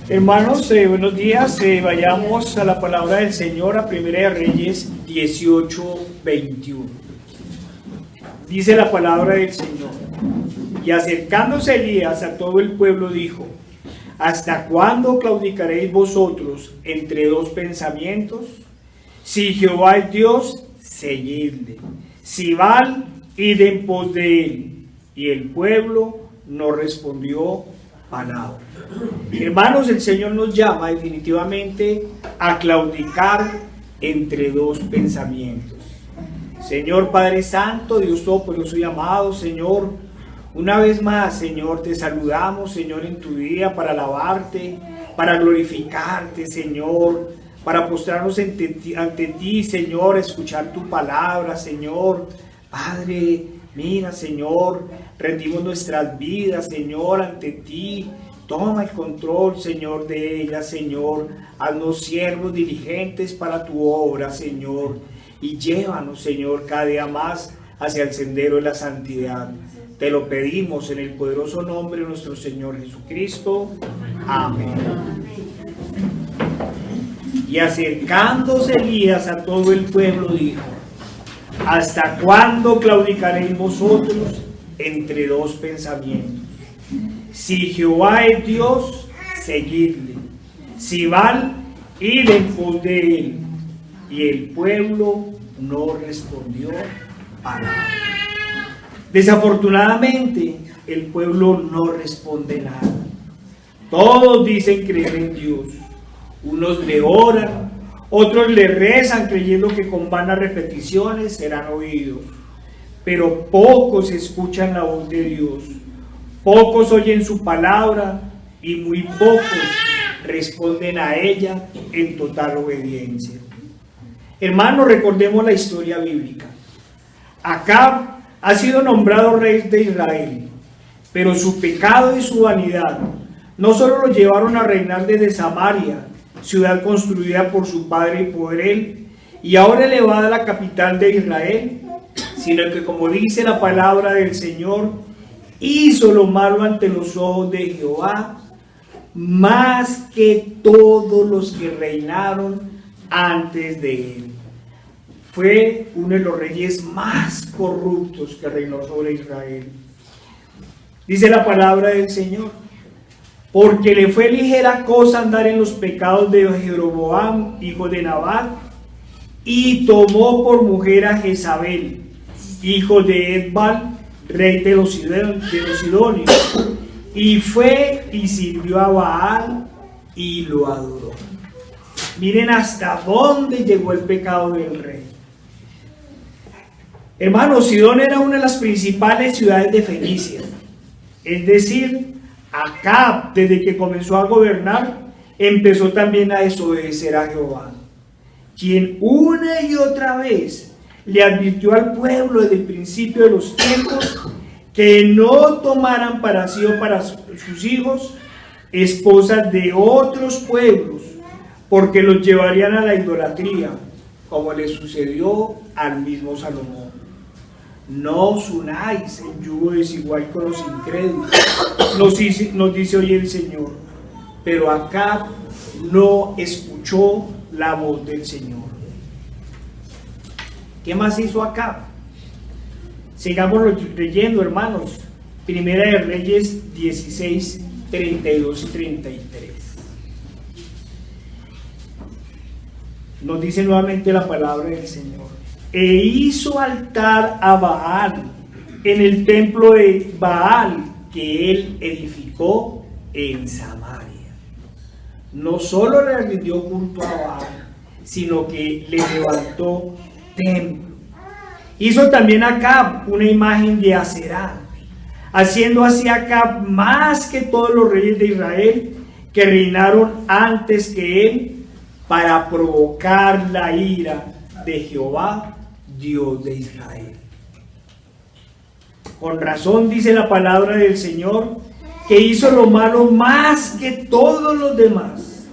Hermanos, buenos días. Vayamos a la palabra del Señor, a Primera de Reyes 18:21. Dice la palabra del Señor: y acercándose Elías a todo el pueblo dijo: ¿hasta cuándo claudicaréis vosotros entre dos pensamientos? Si Jehová es Dios, seguidle; si Baal, id en pos de él. Y el pueblo no respondió palabra. Hermanos, el Señor nos llama definitivamente a claudicar entre dos pensamientos. Señor Padre Santo, Dios Todopoderoso y amado, Señor, una vez más, Señor, te saludamos, Señor, en tu día para alabarte, para glorificarte, Señor, para postrarnos ante ti, Señor, escuchar tu palabra, Señor. Padre, mira, Señor, rendimos nuestras vidas, Señor, ante ti. Toma el control, Señor, de ellas, Señor. Haznos siervos diligentes para tu obra, Señor. Y llévanos, Señor, cada día más hacia el sendero de la santidad. Te lo pedimos en el poderoso nombre de nuestro Señor Jesucristo. Amén. Y acercándose Elías a todo el pueblo dijo: ¿hasta cuándo claudicaréis vosotros entre dos pensamientos? Si Jehová es Dios, seguidle; si Baal, id en pos de él. Y el pueblo no respondió palabra. Desafortunadamente, el pueblo no responde nada. Todos dicen creer en Dios. Unos le oran, otros le rezan creyendo que con vanas repeticiones serán oídos. Pero pocos escuchan la voz de Dios. Pocos oyen su palabra y muy pocos responden a ella en total obediencia. Hermanos, recordemos la historia bíblica. Acab ha sido nombrado rey de Israel, pero su pecado y su vanidad no solo lo llevaron a reinar desde Samaria, ciudad construida por su padre y por él, y ahora elevada a la capital de Israel, sino que, como dice la palabra del Señor, hizo lo malo ante los ojos de Jehová, más que todos los que reinaron antes de él. Fue uno de los reyes más corruptos que reinó sobre Israel. Dice la palabra del Señor: porque le fue ligera cosa andar en los pecados de Jeroboam, hijo de Nabat, y tomó por mujer a Jezabel, hijo de Edbaal, rey de los Sidonios, y fue y sirvió a Baal y lo adoró. Miren hasta dónde llegó el pecado del rey. Hermanos, Sidón era una de las principales ciudades de Fenicia. Es decir, Acab, desde que comenzó a gobernar, empezó también a desobedecer a Jehová, quien una y otra vez le advirtió al pueblo desde el principio de los tiempos que no tomaran para sí o para sus hijos esposas de otros pueblos, porque los llevarían a la idolatría, como le sucedió al mismo Salomón. No os unáis en yugo desigual con los incrédulos, nos dice hoy el Señor. Pero Acab no escuchó la voz del Señor. ¿Qué más hizo Acab? Sigamos leyendo, hermanos. Primera de Reyes 16, 32 y 33. Nos dice nuevamente la palabra del Señor: e hizo altar a Baal en el templo de Baal que él edificó en Samaria. No solo le rindió culto a Baal, sino que le levantó templo. Hizo también Acab una imagen de Aserá, haciendo así Acab más que todos los reyes de Israel que reinaron antes que él, para provocar la ira de Jehová, Dios de Israel. Con razón dice la palabra del Señor que hizo lo malo más que todos los demás.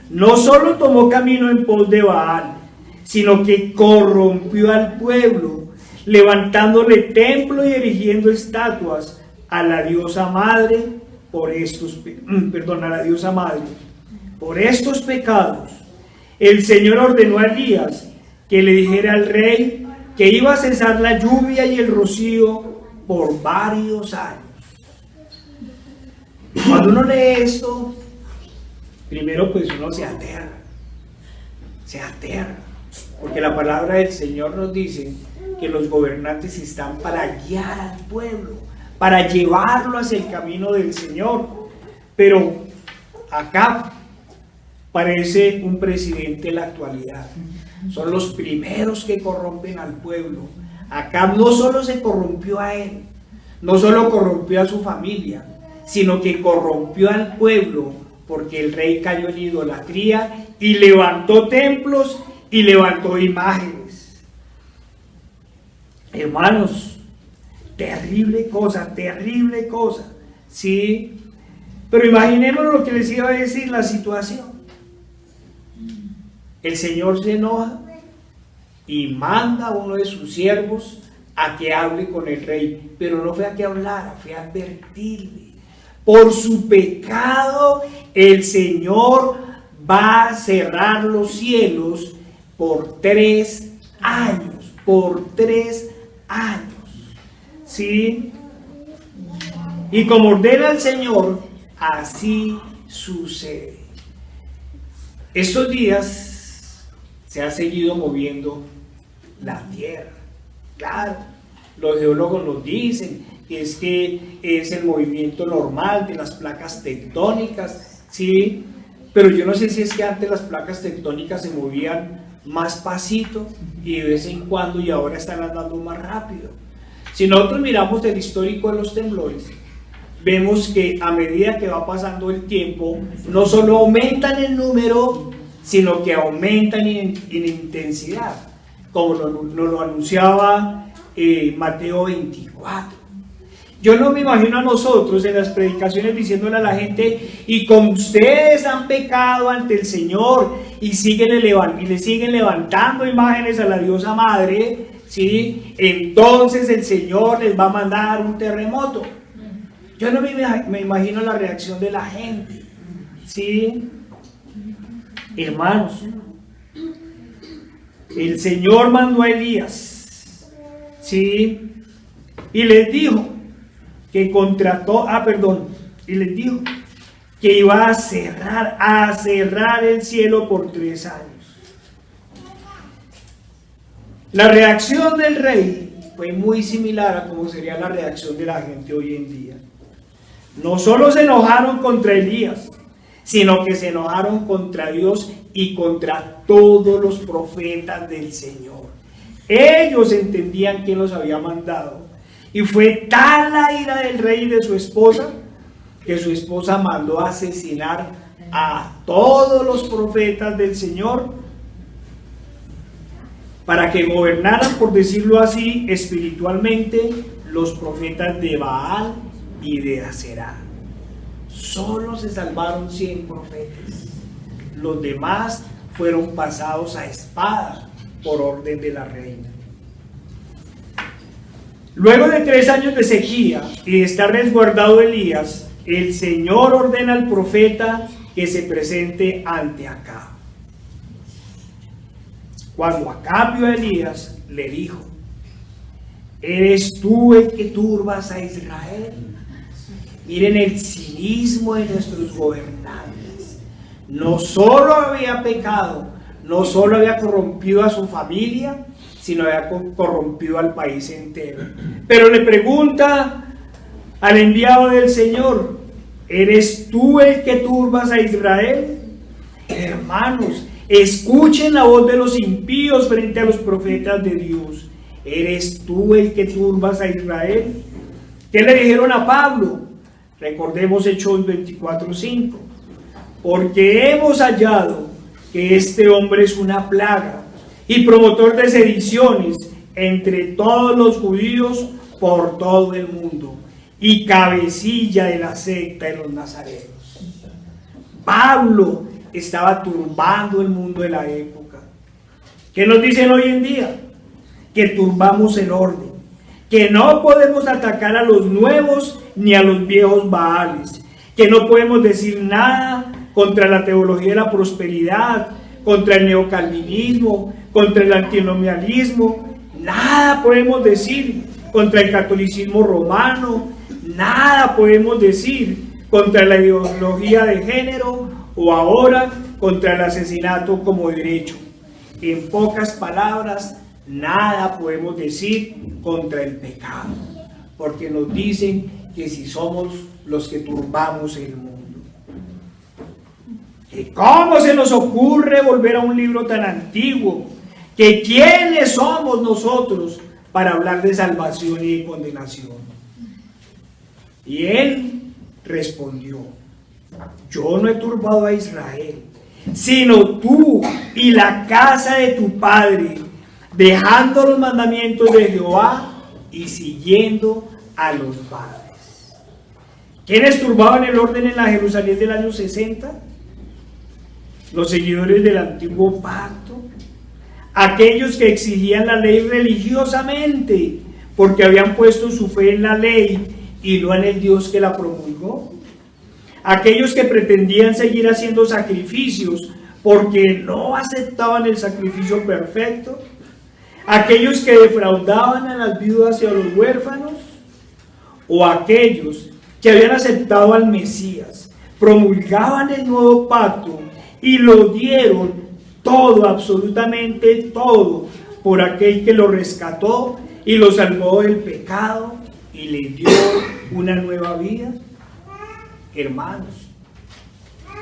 No solo tomó camino en pos de Baal, sino que corrompió al pueblo, levantándole templo y erigiendo estatuas a la diosa madre, a la diosa madre, por estos pecados, el Señor ordenó a Elías que le dijera al rey que iba a cesar la lluvia y el rocío por varios años. Cuando uno lee esto, primero pues uno se aterra, porque la palabra del Señor nos dice que los gobernantes están para guiar al pueblo, para llevarlo hacia el camino del Señor. Pero acá parece un presidente de la actualidad. Son los primeros que corrompen al pueblo. Acá no solo se corrompió a él, no solo corrompió a su familia, sino que corrompió al pueblo, porque el rey cayó en idolatría y levantó templos y levantó imágenes. Hermanos, terrible cosa, ¿sí? Pero imaginemos lo que les iba a decir la situación. El Señor se enoja y manda a uno de sus siervos a que hable con el rey, pero no fue a que hablara, fue a advertirle. Por su pecado el Señor va a cerrar los cielos por 3 años, ¿sí? Y como ordena el Señor, así sucede. Estos días se ha seguido moviendo la tierra. Claro, los geólogos nos dicen que es el movimiento normal de las placas tectónicas, ¿sí? Pero yo no sé si es que antes las placas tectónicas se movían más pasito y de vez en cuando, y ahora están andando más rápido. Si nosotros miramos el histórico de los temblores, vemos que a medida que va pasando el tiempo, no solo aumentan en número, sino que aumentan en intensidad, como nos lo anunciaba Mateo 24. Yo no me imagino a nosotros en las predicaciones diciéndole a la gente, y como ustedes han pecado ante el Señor y le siguen levantando imágenes a la diosa madre, ¿sí? Entonces el Señor les va a mandar un terremoto. Yo no me imagino la reacción de la gente, ¿sí? Hermanos, el Señor mandó a Elías, ¿sí? Y les dijo que y les dijo que iba a cerrar el cielo por 3 años. La reacción del rey fue muy similar a como sería la reacción de la gente hoy en día. No solo se enojaron contra Elías, sino que se enojaron contra Dios y contra todos los profetas del Señor. Ellos entendían quién los había mandado. Y fue tal la ira del rey y de su esposa, que su esposa mandó a asesinar a todos los profetas del Señor para que gobernaran, por decirlo así, espiritualmente los profetas de Baal y de Aserá. Solo se salvaron 100 profetas. Los demás fueron pasados a espada por orden de la reina. Luego de 3 años de sequía y de estar resguardado Elías, el Señor ordena al profeta que se presente ante Acab. Cuando Acab vio a Elías, le dijo: ¿eres tú el que turbas a Israel? Miren el cinismo de nuestros gobernantes. No solo había pecado, no solo había corrompido a su familia, sino había corrompido al país entero. Pero le pregunta al enviado del Señor: ¿eres tú el que turbas a Israel? Hermanos, escuchen la voz de los impíos frente a los profetas de Dios. ¿Eres tú el que turbas a Israel? ¿Qué le dijeron a Pablo? Recordemos Hechos 24:5. Porque hemos hallado que este hombre es una plaga y promotor de sediciones entre todos los judíos por todo el mundo, y cabecilla de la secta de los nazarenos. Pablo estaba turbando el mundo de la época. ¿Qué nos dicen hoy en día? Que turbamos el orden, que no podemos atacar a los nuevos ni a los viejos Baales, que no podemos decir nada contra la teología de la prosperidad, contra el neocalvinismo, contra el antinomialismo, nada podemos decir contra el catolicismo romano, nada podemos decir contra la ideología de género o ahora contra el asesinato como derecho. En pocas palabras, nada podemos decir contra el pecado, porque nos dicen que si somos los que turbamos el mundo. ¿Que cómo se nos ocurre volver a un libro tan antiguo? ¿Que quiénes somos nosotros para hablar de salvación y de condenación? Y él respondió: yo no he turbado a Israel, sino tú y la casa de tu padre, dejando los mandamientos de Jehová y siguiendo a los padres. ¿Quiénes turbaban el orden en la Jerusalén del año 60? Los seguidores del antiguo pacto, aquellos que exigían la ley religiosamente porque habían puesto su fe en la ley y no en el Dios que la promulgó, aquellos que pretendían seguir haciendo sacrificios porque no aceptaban el sacrificio perfecto, aquellos que defraudaban a las viudas y a los huérfanos, o aquellos que habían aceptado al Mesías, promulgaban el nuevo pacto y lo dieron todo, absolutamente todo, por aquel que lo rescató y lo salvó del pecado y le dio una nueva vida. Hermanos,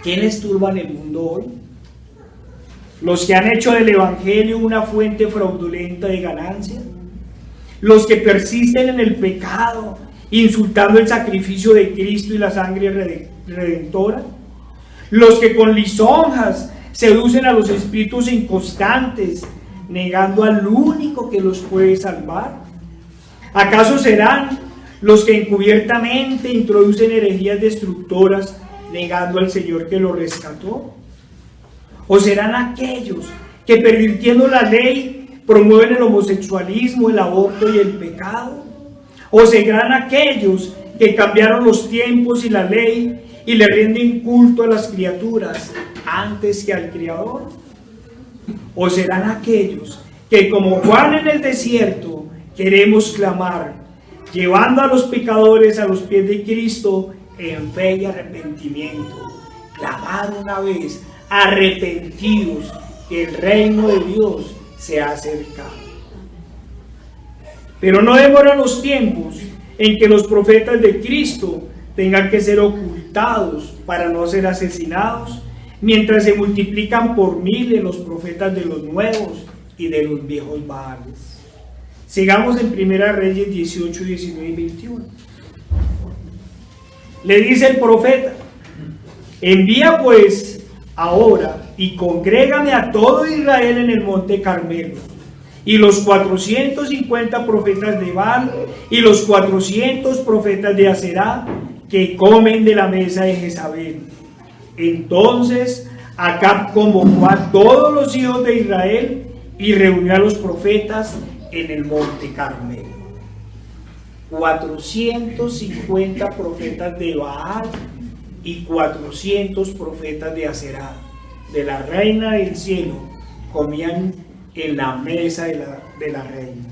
¿quiénes turban el mundo hoy? Los que han hecho del evangelio una fuente fraudulenta de ganancia, los que persisten en el pecado, insultando el sacrificio de Cristo y la sangre redentora, los que con lisonjas seducen a los espíritus inconstantes, negando al único que los puede salvar. ¿Acaso serán los que encubiertamente introducen herejías destructoras, negando al Señor que los rescató? ¿O serán aquellos que, pervirtiendo la ley, promueven el homosexualismo, el aborto y el pecado? ¿O serán aquellos que cambiaron los tiempos y la ley y le rinden culto a las criaturas antes que al Creador? ¿O serán aquellos que, como Juan en el desierto, queremos clamar, llevando a los pecadores a los pies de Cristo en fe y arrepentimiento? Clamar una vez: arrepentidos, que el reino de Dios se ha acercado. Pero no demoran los tiempos en que los profetas de Cristo tengan que ser ocultados para no ser asesinados, mientras se multiplican por miles los profetas de los nuevos y de los viejos Baales. Sigamos en 1 Reyes 18, 19 y 21. Le dice el profeta: envía pues ahora y congrégame a todo Israel en el monte Carmelo, y los 450 profetas de Baal y los 400 profetas de Aserá que comen de la mesa de Jezabel. Entonces Acab convocó a todos los hijos de Israel y reunió a los profetas en el monte Carmelo. 450 profetas de Baal y 400 profetas de Aserá, de la reina del cielo, comían en la mesa de la reina.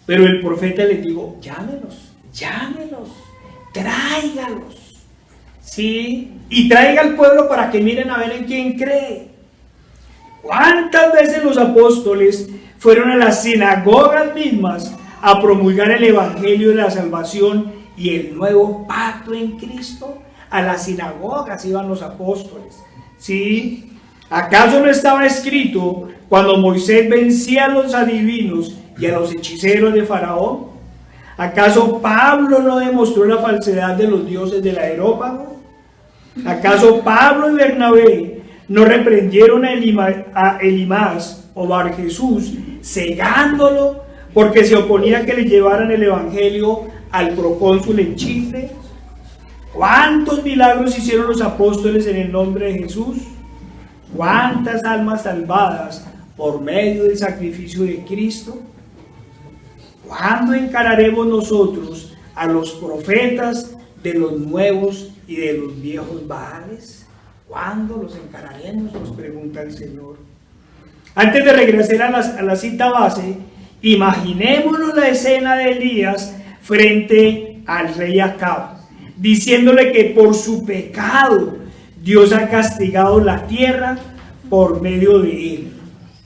Pero el profeta les dijo: llámelos, tráigalos, ¿sí? Y traiga al pueblo para que miren a ver en quién cree. ¿Cuántas veces los apóstoles fueron a las sinagogas mismas a promulgar el evangelio de la salvación y el nuevo pacto en Cristo? A las sinagogas iban los apóstoles, ¿sí? ¿Acaso no estaba escrito cuando Moisés vencía a los adivinos y a los hechiceros de Faraón? ¿Acaso Pablo no demostró la falsedad de los dioses del Areópago? ¿Acaso Pablo y Bernabé no reprendieron a Elimás o Bar Jesús, cegándolo porque se oponía a que le llevaran el evangelio al procónsul en Chipre? ¿Cuántos milagros hicieron los apóstoles en el nombre de Jesús? ¿Cuántas almas salvadas por medio del sacrificio de Cristo? ¿Cuándo encararemos nosotros a los profetas de los nuevos y de los viejos Baales? ¿Cuándo los encararemos?, nos pregunta el Señor. Antes de regresar a la cita base, imaginémonos la escena de Elías frente al rey Acab, diciéndole que por su pecado Dios ha castigado la tierra por medio de él,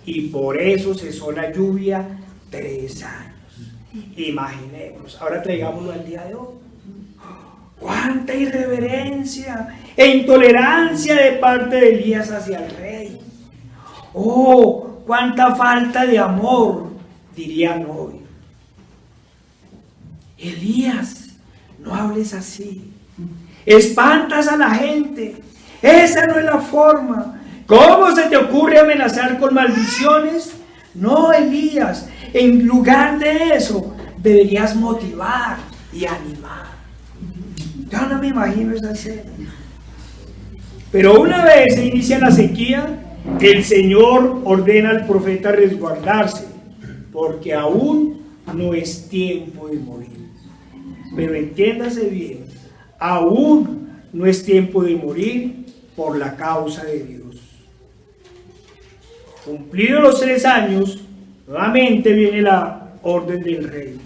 y por eso cesó la lluvia 3 años. Imaginemos, ahora traigámoslo al día de hoy. ¡Cuánta irreverencia e intolerancia de parte de Elías hacia el rey! ¡Oh, cuánta falta de amor!, dirían hoy. Elías, no hables así. Espantas a la gente. Esa no es la forma. ¿Cómo se te ocurre amenazar con maldiciones? No, Elías, en lugar de eso, deberías motivar y animar. Yo no me imagino esa escena. Pero una vez se inicia la sequía, el Señor ordena al profeta resguardarse, porque aún no es tiempo de morir. Pero entiéndase bien, aún no es tiempo de morir por la causa de Dios. Cumplidos los 3 años, nuevamente viene la orden del rey.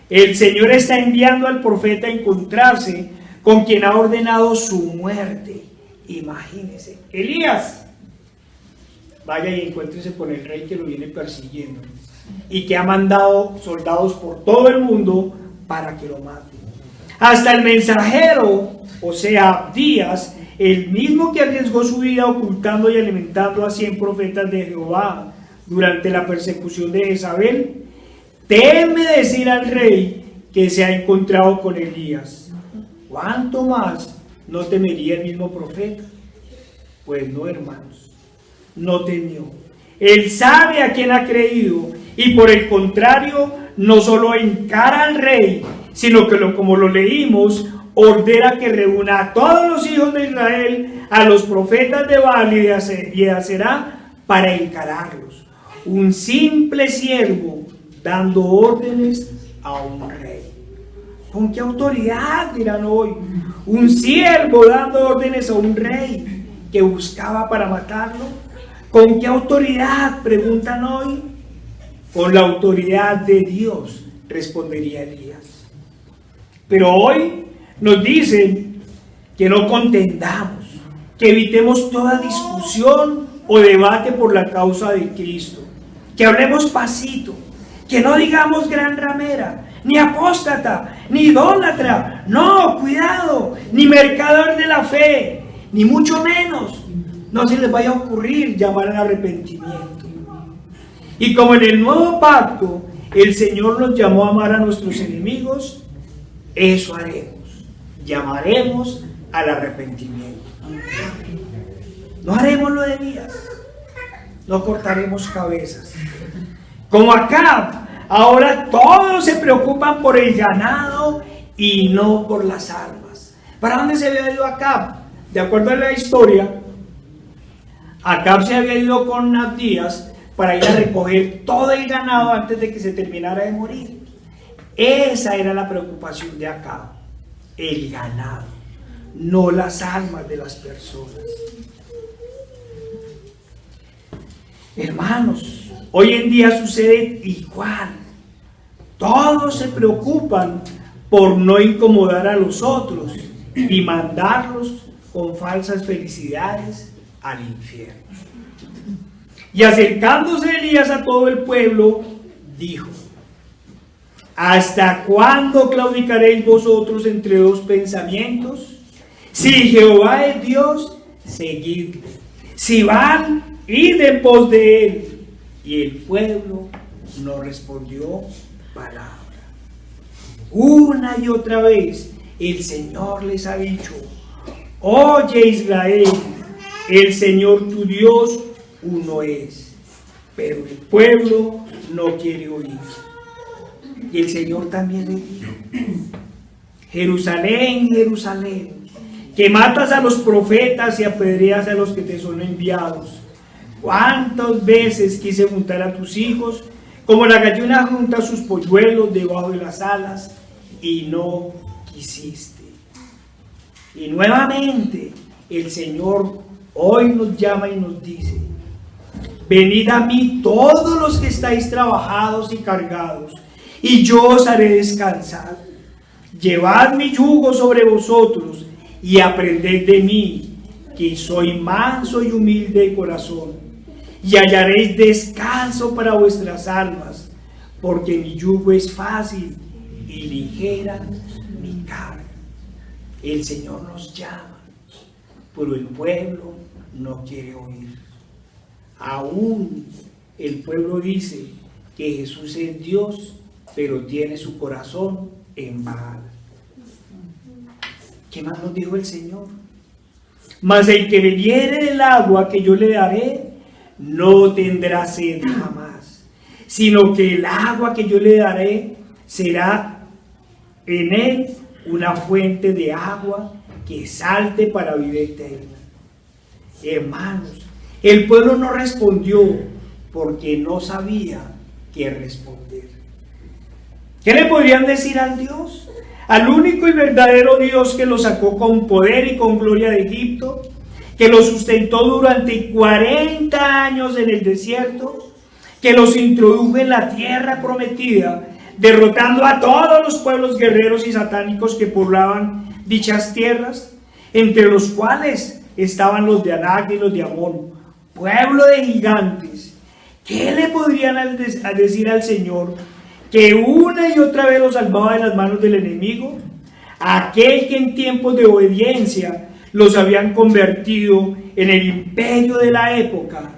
El Señor está enviando al profeta a encontrarse con quien ha ordenado su muerte. Imagínese, Elías, vaya y encuéntrese con el rey que lo viene persiguiendo y que ha mandado soldados por todo el mundo para que lo maten. Hasta el mensajero, o sea, Abdías, el mismo que arriesgó su vida ocultando y alimentando a 100 profetas de Jehová durante la persecución de Jezabel, teme decir al rey que se ha encontrado con Elías. ¿Cuánto más no temería el mismo profeta? Pues no, hermanos, no temió. Él sabe a quién ha creído y por el contrario, no solo encara al rey, sino que como lo leímos, ordena que reúna a todos los hijos de Israel, a los profetas de Baal y de Aserá, para encararlos. Un simple siervo dando órdenes a un rey. ¿Con qué autoridad?, dirán hoy. Un siervo dando órdenes a un rey que buscaba para matarlo. ¿Con qué autoridad?, preguntan hoy. Con la autoridad de Dios, respondería Elías. Pero hoy nos dicen que no contendamos, que evitemos toda discusión o debate por la causa de Cristo, que hablemos pasito, que no digamos gran ramera, ni apóstata, ni idólatra, no, cuidado, ni mercader de la fe, ni mucho menos, no se les vaya a ocurrir llamar al arrepentimiento. Y como en el nuevo pacto el Señor nos llamó a amar a nuestros enemigos, eso haremos. Llamaremos al arrepentimiento. No haremos lo de Elías. No cortaremos cabezas. Como Acab, ahora todos se preocupan por el ganado y no por las almas. ¿Para dónde se había ido Acab? De acuerdo a la historia, Acab se había ido con Abdías para ir a recoger todo el ganado antes de que se terminara de morir. Esa era la preocupación de Acab. El ganado, no las almas de las personas. Hermanos, hoy en día sucede igual. Todos se preocupan por no incomodar a los otros y mandarlos con falsas felicidades al infierno. Y acercándose Elías a todo el pueblo, dijo: ¿hasta cuándo claudicaréis vosotros entre dos pensamientos? Si Jehová es Dios, seguidle. Si Baal, id en pos de él. Y el pueblo no respondió palabra. Una y otra vez el Señor les ha dicho: oye Israel, el Señor tu Dios uno es. Pero el pueblo no quiere oír. Y el Señor también le dijo: Jerusalén, Jerusalén, que matas a los profetas y apedreas a los que te son enviados. ¿Cuántas veces quise juntar a tus hijos, como la gallina junta sus polluelos debajo de las alas, y no quisiste? Y nuevamente el Señor hoy nos llama y nos dice: venid a mí todos los que estáis trabajados y cargados, y yo os haré descansar. Llevad mi yugo sobre vosotros y aprended de mí, que soy manso y humilde de corazón, y hallaréis descanso para vuestras almas, porque mi yugo es fácil y ligera mi carga. El Señor nos llama, pero el pueblo no quiere oír. Aún el pueblo dice que Jesús es Dios, pero tiene su corazón en Baal. ¿Qué más nos dijo el Señor? Mas el que bebiere del agua que yo le daré, no tendrá sed jamás, sino que el agua que yo le daré será en él una fuente de agua que salte para vida eterna. Hermanos, el pueblo no respondió porque no sabía qué responder. ¿Qué le podrían decir al Dios? Al único y verdadero Dios que los sacó con poder y con gloria de Egipto, que los sustentó durante 40 años en el desierto, que los introdujo en la tierra prometida, derrotando a todos los pueblos guerreros y satánicos que poblaban dichas tierras, entre los cuales estaban los de Anac y los de Amón, pueblo de gigantes. ¿Qué le podrían decir al Señor, que una y otra vez los salvaba de las manos del enemigo? Aquel que en tiempos de obediencia los habían convertido en el imperio de la época,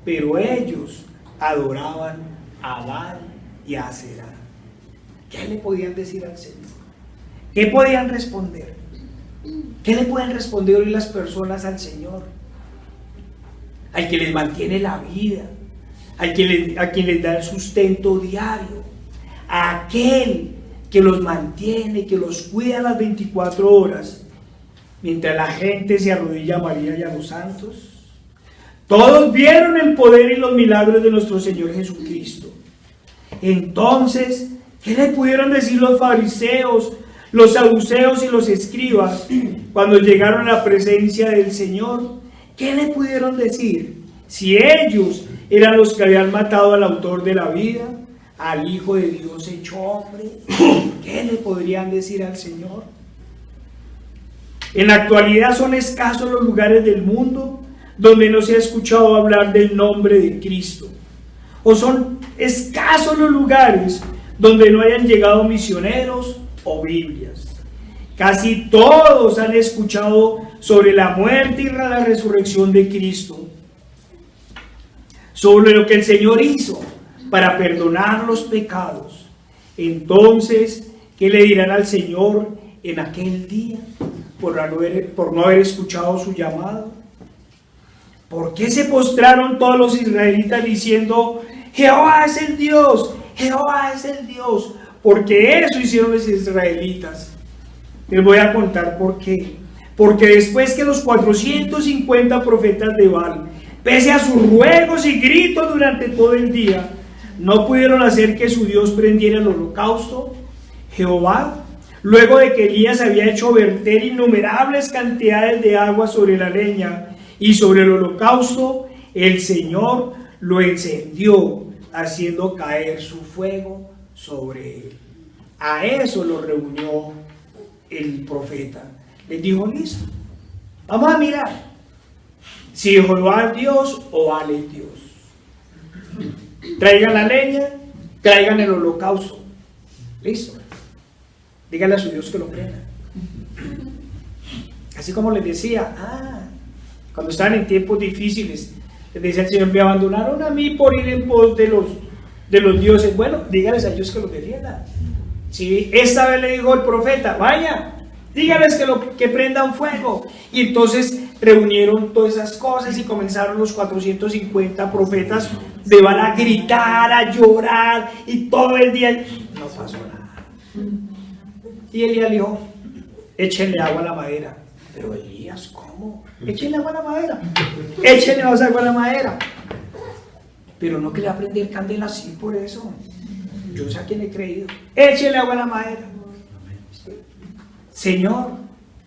pero ellos adoraban a Baal y a Aserá. ¿Qué le podían decir al Señor? ¿Qué podían responder? ¿Qué le pueden responder hoy las personas al Señor? Al que les mantiene la vida, a quien les da el sustento diario, a aquel que los mantiene, que los cuida las 24 horas, mientras la gente se arrodilla a María y a los santos. Todos vieron el poder y los milagros de nuestro Señor Jesucristo. Entonces, ¿qué le pudieron decir los fariseos, los saduceos y los escribas cuando llegaron a la presencia del Señor? ¿Qué le pudieron decir? Si ellos eran los que habían matado al autor de la vida, al Hijo de Dios hecho hombre, ¿qué le podrían decir al Señor? En la actualidad son escasos los lugares del mundo donde no se ha escuchado hablar del nombre de Cristo. O son escasos los lugares donde no hayan llegado misioneros o Biblias. Casi todos han escuchado sobre la muerte y la resurrección de Cristo, sobre lo que el Señor hizo para perdonar los pecados. Entonces, ¿qué le dirán al Señor en aquel día por no haber escuchado su llamado? ¿Por qué se postraron todos los israelitas diciendo: Jehová es el Dios, Jehová es el Dios? Porque eso hicieron los israelitas. Les voy a contar por qué. Porque después que los 450 profetas de Baal, pese a sus ruegos y gritos durante todo el día, no pudieron hacer que su Dios prendiera el holocausto, Jehová, luego de que Elías había hecho verter innumerables cantidades de agua sobre la leña y sobre el holocausto, el Señor lo encendió, haciendo caer su fuego sobre él. A eso lo reunió el profeta. Les dijo: listo, vamos a mirar si Jehová es Dios o Baal es Dios. Traigan la leña, traigan el holocausto. Listo. Díganle a su Dios que lo prenda. Así como les decía, cuando estaban en tiempos difíciles, les decía el Señor: me abandonaron a mí por ir en pos de los dioses. Bueno, díganles a Dios que los defiendan. Sí, esta vez le dijo el profeta: vaya, díganles que prendan fuego. Y entonces reunieron todas esas cosas y comenzaron los 450 profetas de Baal a gritar, a llorar, y todo el día no pasó nada. Y Elías dijo: échenle agua a la madera. Pero Elías, ¿cómo? Échenle agua a la madera. Échenle agua a la madera. Pero no que le va a prender candela así por eso. Yo sé a quién he creído. Échenle agua a la madera. Señor,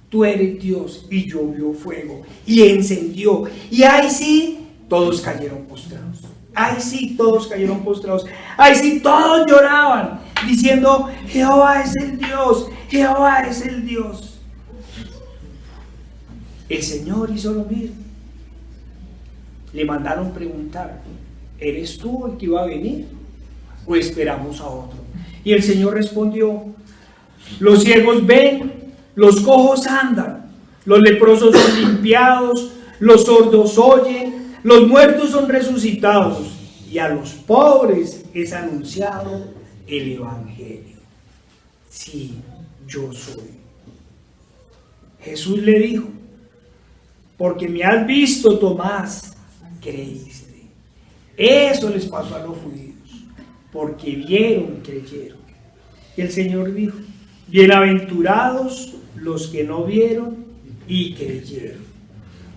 tú eres Dios. Y llovió fuego y encendió. Y ahí sí, todos cayeron postrados. Ahí sí, todos cayeron postrados. Ahí sí, todos lloraban, diciendo, Jehová es el Dios, Jehová es el Dios. El Señor hizo lo mismo. Le mandaron preguntar, ¿eres tú el que iba a venir o esperamos a otro? Y el Señor respondió, los ciegos ven, los cojos andan, los leprosos son limpiados, los sordos oyen, los muertos son resucitados y a los pobres es anunciado el Evangelio. Sí, yo soy. Jesús le dijo, porque me has visto, Tomás, creíste. Eso les pasó a los judíos, porque vieron, creyeron. Y el Señor dijo, bienaventurados los que no vieron y creyeron.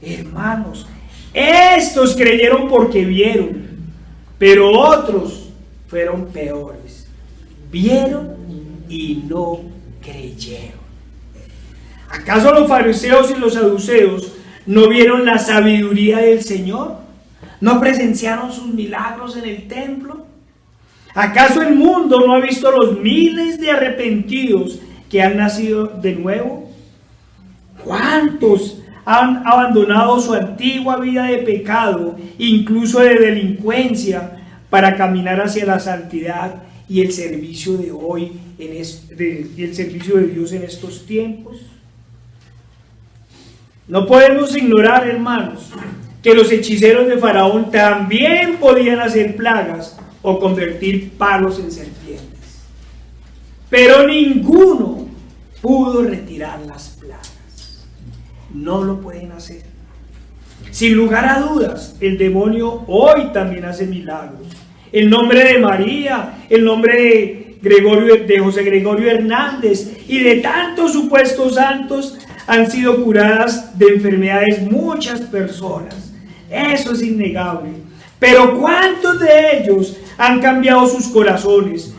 Hermanos, estos creyeron porque vieron, pero otros fueron peores. Vieron y no creyeron. ¿Acaso los fariseos y los saduceos no vieron la sabiduría del Señor? ¿No presenciaron sus milagros en el templo? ¿Acaso el mundo no ha visto los miles de arrepentidos que han nacido de nuevo? ¿Cuántos han abandonado su antigua vida de pecado, incluso de delincuencia, para caminar hacia la santidad y el servicio de hoy, y el servicio de Dios en estos tiempos? No podemos ignorar, hermanos, que los hechiceros de Faraón también podían hacer plagas o convertir palos en serpientes, pero ninguno pudo retirar las plagas. No lo pueden hacer. Sin lugar a dudas, el demonio hoy también hace milagros. El nombre de María, el nombre de José Gregorio Hernández y de tantos supuestos santos han sido curadas de enfermedades muchas personas. Eso es innegable. Pero ¿cuántos de ellos han cambiado sus corazones?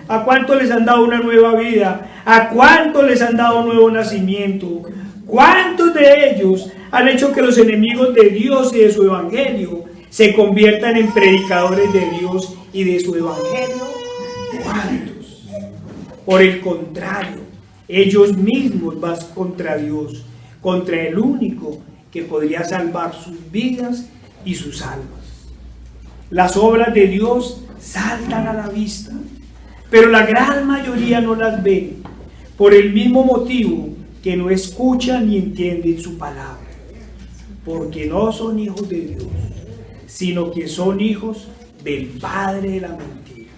¿A cuántos les han dado una nueva vida? ¿A cuántos les han dado un nuevo nacimiento? ¿Cuántos de ellos han hecho que los enemigos de Dios y de su evangelio se conviertan en predicadores de Dios y de su evangelio? ¿Cuántos? Por el contrario, ellos mismos van contra Dios, contra el único que podría salvar sus vidas y sus almas. Las obras de Dios saltan a la vista, pero la gran mayoría no las ven, por el mismo motivo que no escuchan ni entienden su palabra, porque no son hijos de Dios, sino que son hijos del padre de la mentira.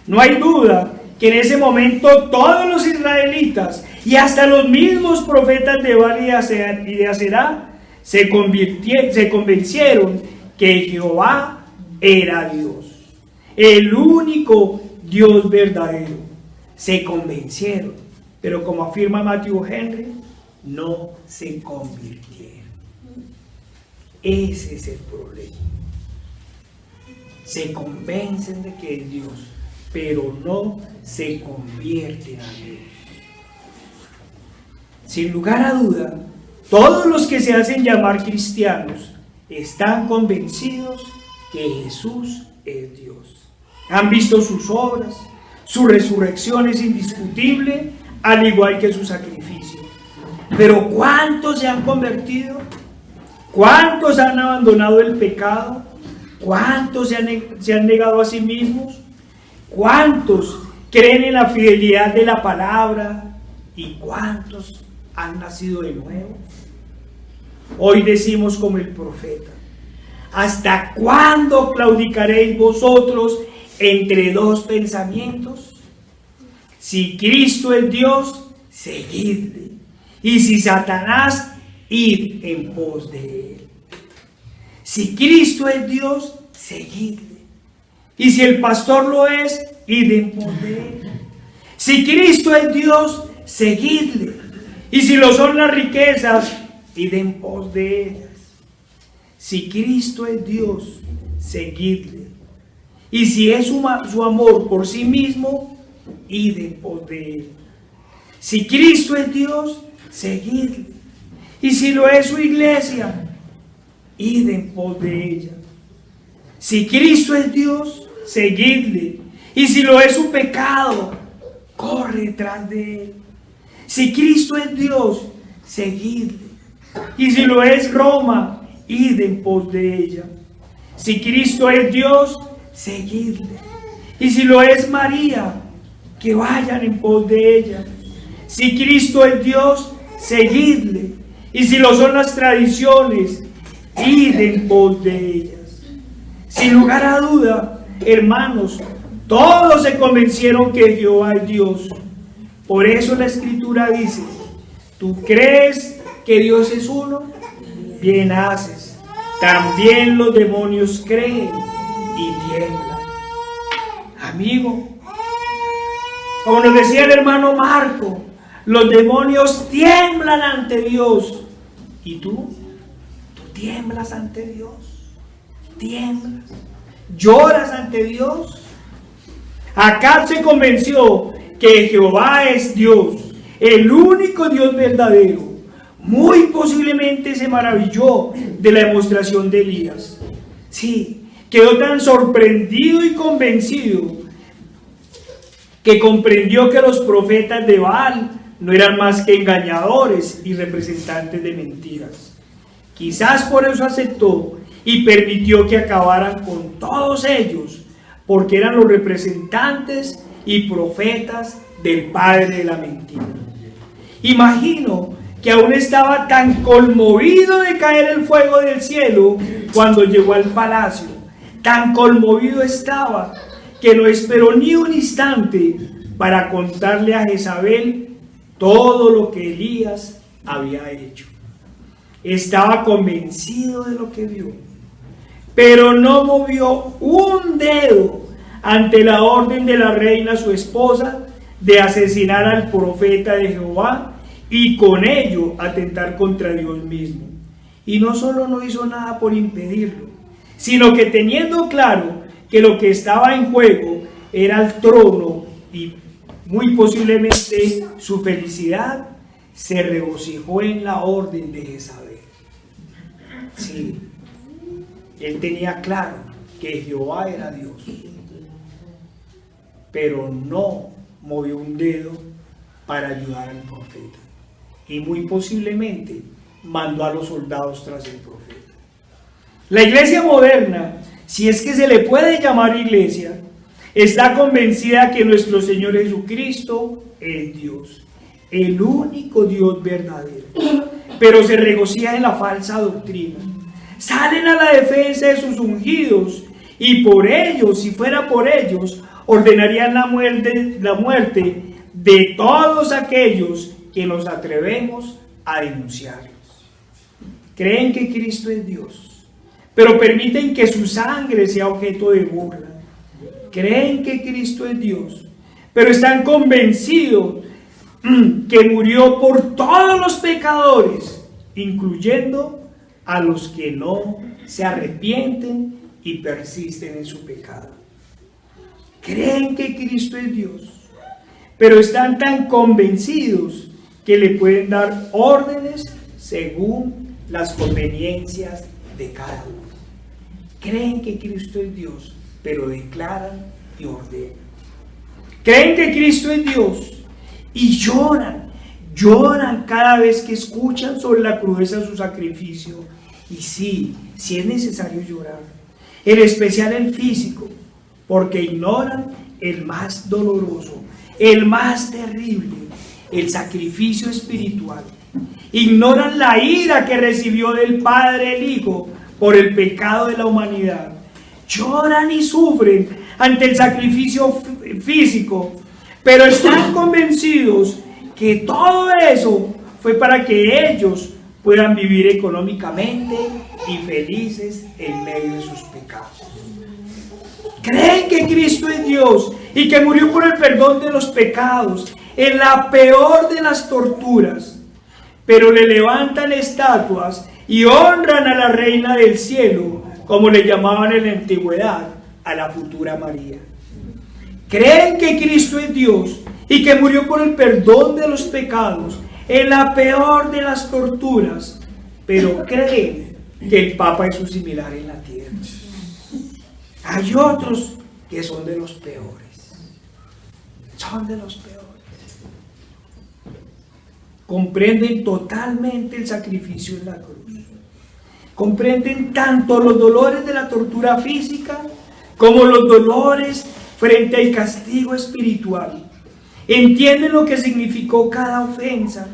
No hay duda que en ese momento todos los israelitas y hasta los mismos profetas de Baal y de Aserá se convencieron que Jehová era Dios, el único Dios verdadero. Se convencieron, pero como afirma Matthew Henry, no se convirtieron. Ese es el problema. Se convencen de que es Dios, pero no se convierten a Dios. Sin lugar a duda, todos los que se hacen llamar cristianos están convencidos que Jesús es Dios. Han visto sus obras, su resurrección es indiscutible, al igual que su sacrificio. Pero ¿cuántos se han convertido? ¿Cuántos han abandonado el pecado? ¿Cuántos se han negado a sí mismos? ¿Cuántos creen en la fidelidad de la palabra? ¿Y cuántos han nacido de nuevo? Hoy decimos como el profeta: ¿hasta cuándo claudicaréis vosotros entre dos pensamientos? Si Cristo es Dios, seguidle, y si Satanás, id en pos de él. Si Cristo es Dios, seguidle, y si el pastor lo es, id en pos de él. Si Cristo es Dios, seguidle, y si lo son las riquezas, id en pos de ellas. Si Cristo es Dios, seguidle, y si es su amor por sí mismo, id en pos de él. Si Cristo es Dios, seguidle. Y si lo es su iglesia, id en pos de ella. Si Cristo es Dios, seguidle. Y si lo es su pecado, corre tras de él. Si Cristo es Dios, seguidle. Y si lo es Roma, id en pos de ella. Si Cristo es Dios, seguidle. Y si lo es María, que vayan en pos de ella. Si Cristo es Dios, seguidle. Y si lo son las tradiciones, id en pos de ellas. Sin lugar a duda, hermanos, todos se convencieron que Jehová es Dios. Por eso la Escritura dice: ¿tú crees que Dios es uno? Bien haces. También los demonios creen y tiemblan. Amigo, como nos decía el hermano Marco, los demonios tiemblan ante Dios. ¿Y tú? ¿Tú tiemblas ante Dios? ¿Tiemblas? ¿Lloras ante Dios? Acab se convenció que Jehová es Dios, el único Dios verdadero. Muy posiblemente se maravilló de la demostración de Elías. Sí, quedó tan sorprendido y convencido que comprendió que los profetas de Baal no eran más que engañadores y representantes de mentiras. Quizás por eso aceptó y permitió que acabaran con todos ellos, porque eran los representantes y profetas del padre de la mentira. Imagino que aún estaba tan conmovido de caer el fuego del cielo cuando llegó al palacio. Tan conmovido estaba que no esperó ni un instante para contarle a Jezabel todo lo que Elías había hecho. Estaba convencido de lo que vio, pero no movió un dedo ante la orden de la reina, su esposa, de asesinar al profeta de Jehová y con ello atentar contra Dios mismo. Y no solo no hizo nada por impedirlo, sino que teniendo claro que lo que estaba en juego era el trono y muy posiblemente su felicidad, se regocijó en la orden de Jezabel. Sí, él tenía claro que Jehová era Dios, pero no movió un dedo para ayudar al profeta. Y muy posiblemente mandó a los soldados tras el profeta. La iglesia moderna, si es que se le puede llamar iglesia, está convencida que nuestro Señor Jesucristo es Dios, el único Dios verdadero, pero se regocija en la falsa doctrina. Salen a la defensa de sus ungidos y por ellos, si fuera por ellos, ordenarían la muerte de todos aquellos que nos atrevemos a denunciarlos. Creen que Cristo es Dios, pero permiten que su sangre sea objeto de burla. Creen que Cristo es Dios, pero están convencidos que murió por todos los pecadores, incluyendo a los que no se arrepienten y persisten en su pecado. Creen que Cristo es Dios, pero están tan convencidos que le pueden dar órdenes según las conveniencias de cada uno. Creen que Cristo es Dios, pero declaran y ordenan. Creen que Cristo es Dios y lloran cada vez que escuchan sobre la crudeza de su sacrificio. Y sí es necesario llorar, en especial el físico, porque ignoran el más doloroso, el más terrible, el sacrificio espiritual. Ignoran la ira que recibió del Padre el Hijo por el pecado de la humanidad. Lloran y sufren ante el sacrificio físico, pero están convencidos que todo eso fue para que ellos puedan vivir económicamente y felices en medio de sus pecados. Creen que Cristo es Dios y que murió por el perdón de los pecados en la peor de las torturas, pero le levantan estatuas y honran a la reina del cielo, como le llamaban en la antigüedad a la futura María. Creen que Cristo es Dios y que murió por el perdón de los pecados en la peor de las torturas, pero creen que el Papa es su similar en la tierra. Hay otros que son de los peores. Son de los peores. Comprenden totalmente el sacrificio en la cruz. Comprenden tanto los dolores de la tortura física como los dolores frente al castigo espiritual. Entienden lo que significó cada ofensa,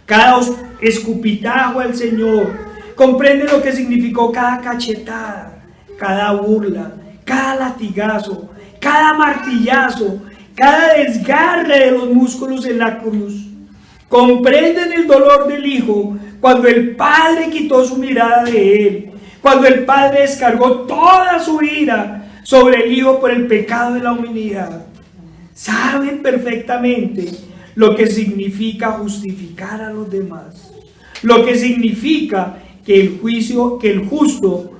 cada escupitajo al Señor. Comprenden lo que significó cada cachetada, cada burla, cada latigazo, cada martillazo, cada desgarre de los músculos en la cruz. Comprenden el dolor del Hijo cuando el Padre quitó su mirada de Él, cuando el Padre descargó toda su ira sobre el Hijo por el pecado de la humanidad. Saben perfectamente lo que significa justificar a los demás, lo que significa que el justo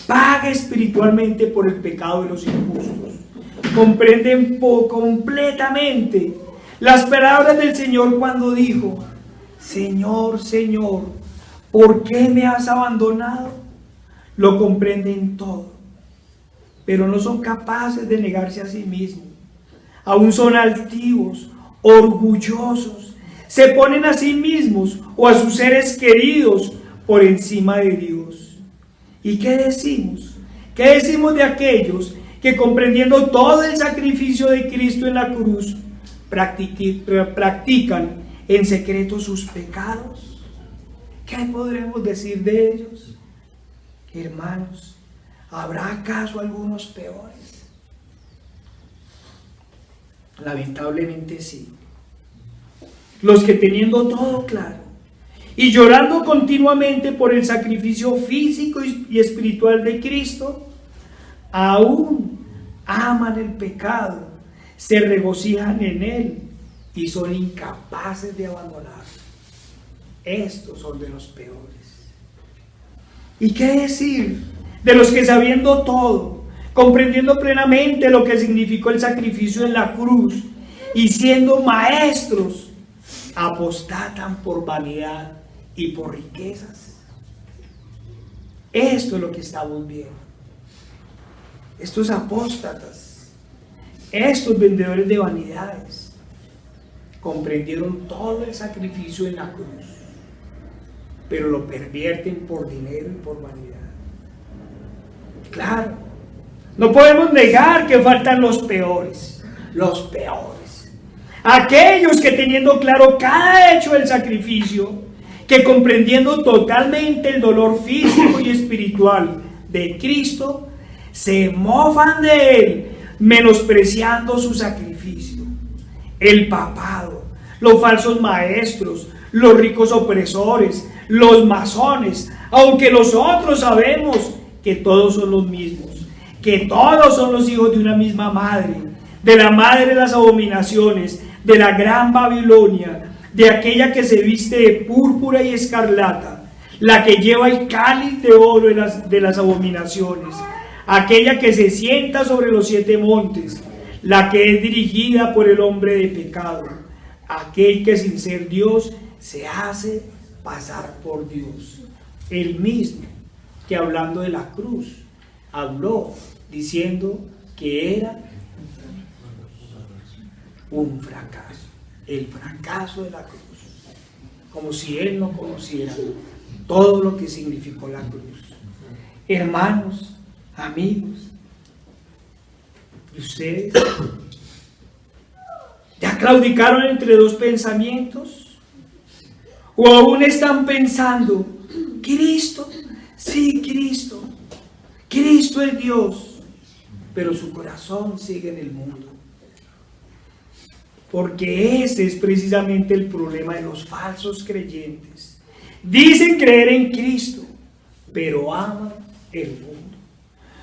paga espiritualmente por el pecado de los injustos. Comprenden completamente las palabras del Señor cuando dijo: Señor, Señor, ¿por qué me has abandonado? Lo comprenden todo, pero no son capaces de negarse a sí mismos. Aún son altivos, orgullosos, se ponen a sí mismos o a sus seres queridos por encima de Dios. ¿Y qué decimos? ¿Qué decimos de aquellos que, comprendiendo todo el sacrificio de Cristo en la cruz, practican en secreto sus pecados? ¿Qué podremos decir de ellos? Hermanos, ¿habrá acaso algunos peores? Lamentablemente sí. Los que, teniendo todo claro y llorando continuamente por el sacrificio físico y espiritual de Cristo, aún aman el pecado, se regocijan en él y son incapaces de abandonarlo. Estos son de los peores. ¿Y qué decir de los que, sabiendo todo, comprendiendo plenamente lo que significó el sacrificio en la cruz y siendo maestros, apostatan por vanidad y por riquezas? Esto es lo que estamos viendo. Estos apóstatas, estos vendedores de vanidades, comprendieron todo el sacrificio en la cruz, pero lo pervierten por dinero y por vanidad. Claro, no podemos negar que faltan los peores, aquellos que, teniendo claro cada hecho del sacrificio, que comprendiendo totalmente el dolor físico y espiritual de Cristo, se mofan de él, menospreciando su sacrificio. El papado, los falsos maestros, los ricos opresores, los masones, aunque nosotros sabemos que todos son los mismos, que todos son los hijos de una misma madre, de la madre de las abominaciones, de la gran Babilonia, de aquella que se viste de púrpura y escarlata, la que lleva el cáliz de oro de las abominaciones, aquella que se sienta sobre los 7 montes, la que es dirigida por el hombre de pecado, aquel que sin ser Dios se hace pasar por Dios, el mismo que, hablando de la cruz, habló diciendo que era un fracaso, el fracaso de la cruz, como si él no conociera todo lo que significó la cruz. Hermanos, amigos, ¿y ustedes ya claudicaron entre dos pensamientos? ¿O aún están pensando: Cristo, sí, Cristo, Cristo es Dios, pero su corazón sigue en el mundo? Porque ese es precisamente el problema de los falsos creyentes. Dicen creer en Cristo, pero aman el mundo.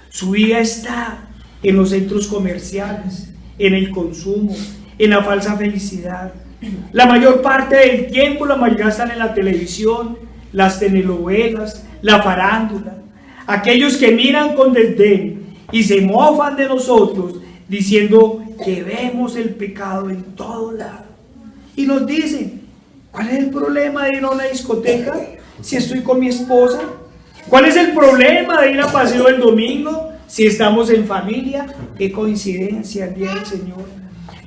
Su vida está en los centros comerciales, en el consumo, en la falsa felicidad. La mayor parte del tiempo la malgastan en la televisión, las telenovelas, la farándula. Aquellos que miran con desdén y se mofan de nosotros, diciendo que vemos el pecado en todo lado. Y nos dicen, ¿cuál es el problema de ir a una discoteca si estoy con mi esposa? ¿Cuál es el problema de ir a paseo el domingo si estamos en familia? Qué coincidencia el día del Señor.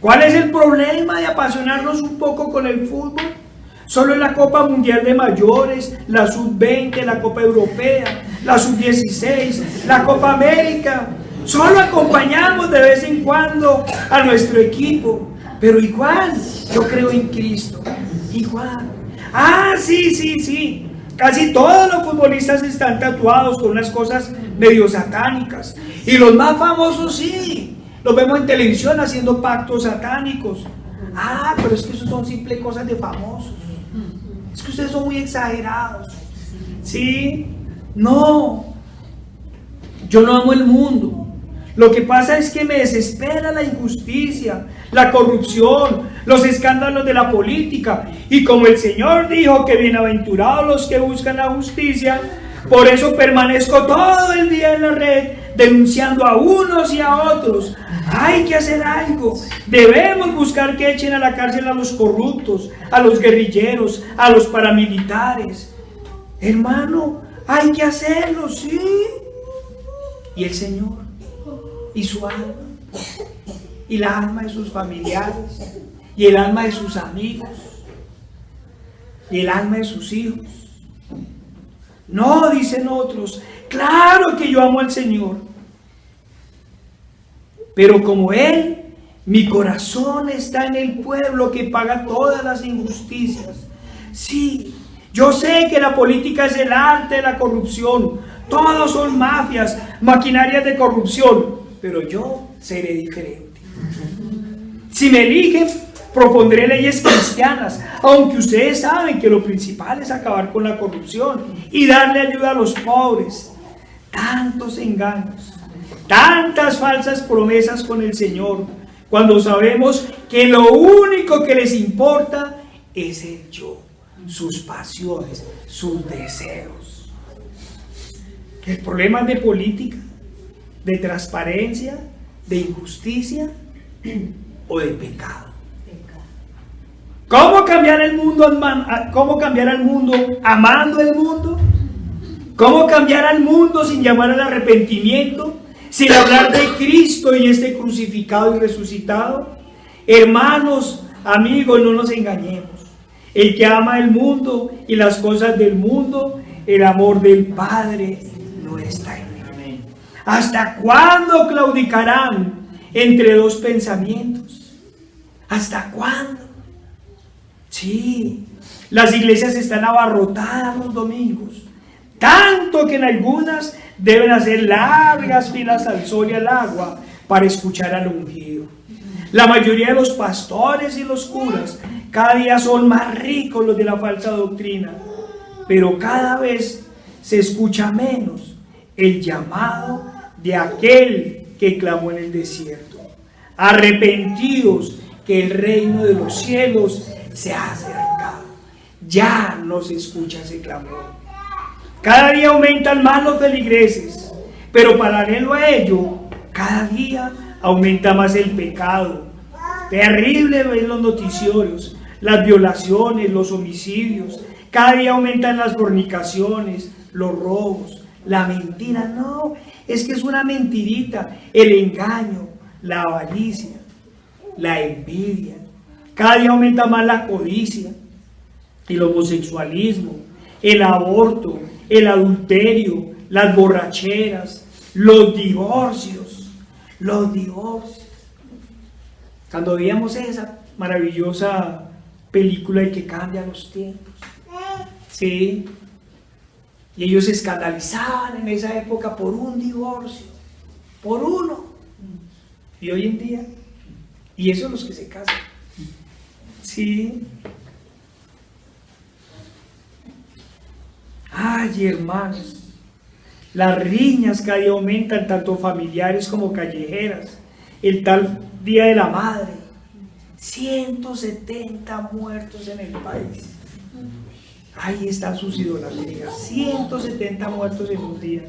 ¿Cuál es el problema de apasionarnos un poco con el fútbol? Solo en la Copa Mundial de Mayores, la Sub-20, la Copa Europea, la Sub-16, la Copa América. Solo acompañamos de vez en cuando a nuestro equipo. Pero igual, yo creo en Cristo. Igual. Ah, sí. Casi todos los futbolistas están tatuados con unas cosas medio satánicas. Y los más famosos sí. Los vemos en televisión haciendo pactos satánicos. Ah, pero es que eso son simples cosas de famosos. Es que ustedes son muy exagerados. ¿Sí? No. Yo no amo el mundo. Lo que pasa es que me desespera la injusticia, la corrupción, los escándalos de la política. Y como el Señor dijo que bienaventurados los que buscan la justicia, por eso permanezco todo el día en la red denunciando a unos y a otros. Hay que hacer algo. Debemos buscar que echen a la cárcel a los corruptos, a los guerrilleros, a los paramilitares. Hermano, hay que hacerlo, sí. Y el Señor, y su alma, y la alma de sus familiares, y el alma de sus amigos, y el alma de sus hijos. No, dicen otros, claro que yo amo al Señor, pero como Él, mi corazón está en el pueblo que paga todas las injusticias. Sí, yo sé que la política es el arte de la corrupción, todos son mafias, maquinarias de corrupción, pero yo seré diferente. Si me eligen, propondré leyes cristianas, aunque ustedes saben que lo principal es acabar con la corrupción y darle ayuda a los pobres. Tantos engaños, tantas falsas promesas con el Señor, cuando sabemos que lo único que les importa es el yo, sus pasiones, sus deseos. El problema es de política, de transparencia, de injusticia o de pecado. ¿Cómo cambiar el mundo amando el mundo? ¿Cómo cambiar al mundo sin llamar al arrepentimiento? Sin hablar de Cristo y este crucificado y resucitado. Hermanos, amigos, no nos engañemos. El que ama el mundo y las cosas del mundo, el amor del Padre no está en él. ¿Hasta cuándo claudicarán entre dos pensamientos? ¿Hasta cuándo? Sí, las iglesias están abarrotadas los domingos, tanto que en algunas deben hacer largas filas al sol y al agua para escuchar al ungido. La mayoría de los pastores y los curas cada día son más ricos los de la falsa doctrina, pero cada vez se escucha menos el llamado de aquel que clamó en el desierto: arrepentidos, que el reino de los cielos se ha acercado. Ya no se escucha ese clamor. Cada día aumentan más los feligreses, pero paralelo a ello, cada día aumenta más el pecado. Terrible ver los noticiarios, las violaciones, los homicidios. Cada día aumentan las fornicaciones, los robos, la mentira. No, es que es una mentirita. El engaño, la avaricia, la envidia. Cada día aumenta más la codicia, el homosexualismo, el aborto, el adulterio, las borracheras, los divorcios. Cuando veíamos esa maravillosa película de que cambia los tiempos, ¿sí? Y ellos se escandalizaban en esa época por un divorcio, por uno. Y hoy en día, y esos son los que se casan. Sí. Ay, hermanos, las riñas cada día aumentan, tanto familiares como callejeras. El tal Día de la Madre, 170 muertos en el país. Ahí están sus idolatrías, 170 muertos en un día.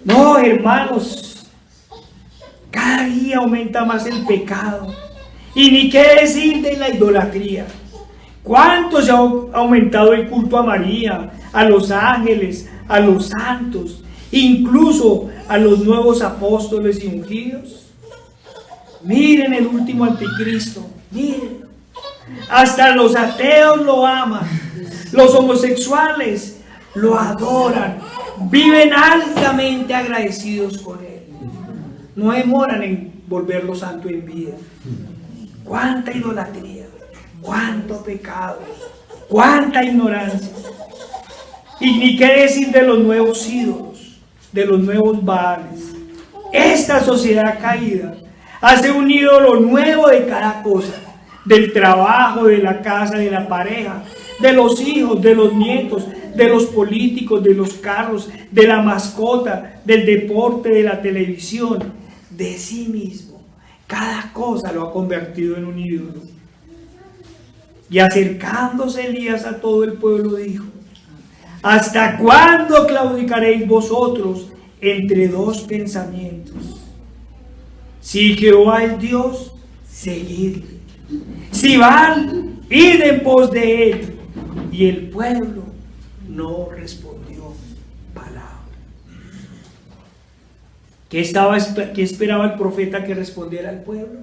No, hermanos, cada día aumenta más el pecado. Y ni qué decir de la idolatría. ¿Cuánto se ha aumentado el culto a María, a los ángeles, a los santos, incluso a los nuevos apóstoles y ungidos? Miren el último anticristo, miren. Hasta los ateos lo aman, los homosexuales lo adoran, viven altamente agradecidos con él. No demoran en volverlo santo en vida. Cuánta idolatría, cuánto pecado, cuánta ignorancia. Y ni qué decir de los nuevos ídolos, de los nuevos baales. Esta sociedad caída hace un ídolo nuevo de cada cosa, del trabajo, de la casa, de la pareja, de los hijos, de los nietos, de los políticos, de los carros, de la mascota, del deporte, de la televisión, de sí mismo. Cada cosa lo ha convertido en un ídolo. Y acercándose Elías a todo el pueblo dijo: ¿hasta cuándo claudicaréis vosotros entre dos pensamientos? Si Jehová es Dios, seguidle. Si Baal, id en pos de él. Y el pueblo no respondió palabra. ¿Qué esperaba el profeta que respondiera al pueblo?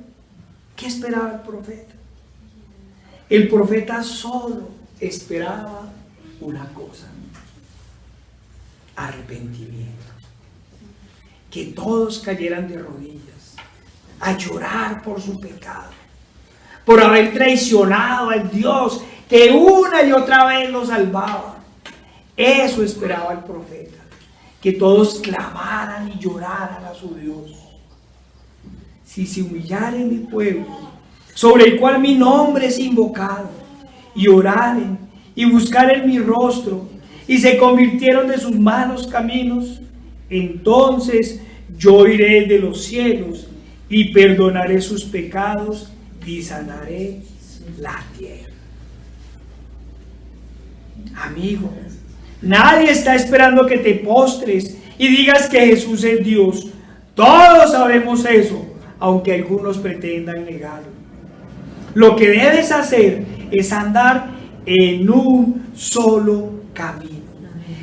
¿Qué esperaba el profeta? El profeta solo esperaba una cosa: arrepentimiento. Que todos cayeran de rodillas a llorar por su pecado, por haber traicionado al Dios que una y otra vez lo salvaba. Eso esperaba el profeta, que todos clamaran y lloraran a su Dios. Si se humillare mi pueblo, sobre el cual mi nombre es invocado, y oraren y buscaren mi rostro, y se convirtieron de sus malos caminos, entonces yo iré de los cielos y perdonaré sus pecados y sanaré la tierra. Amigo, nadie está esperando que te postres y digas que Jesús es Dios. Todos sabemos eso, aunque algunos pretendan negarlo. Lo que debes hacer es andar en un solo camino.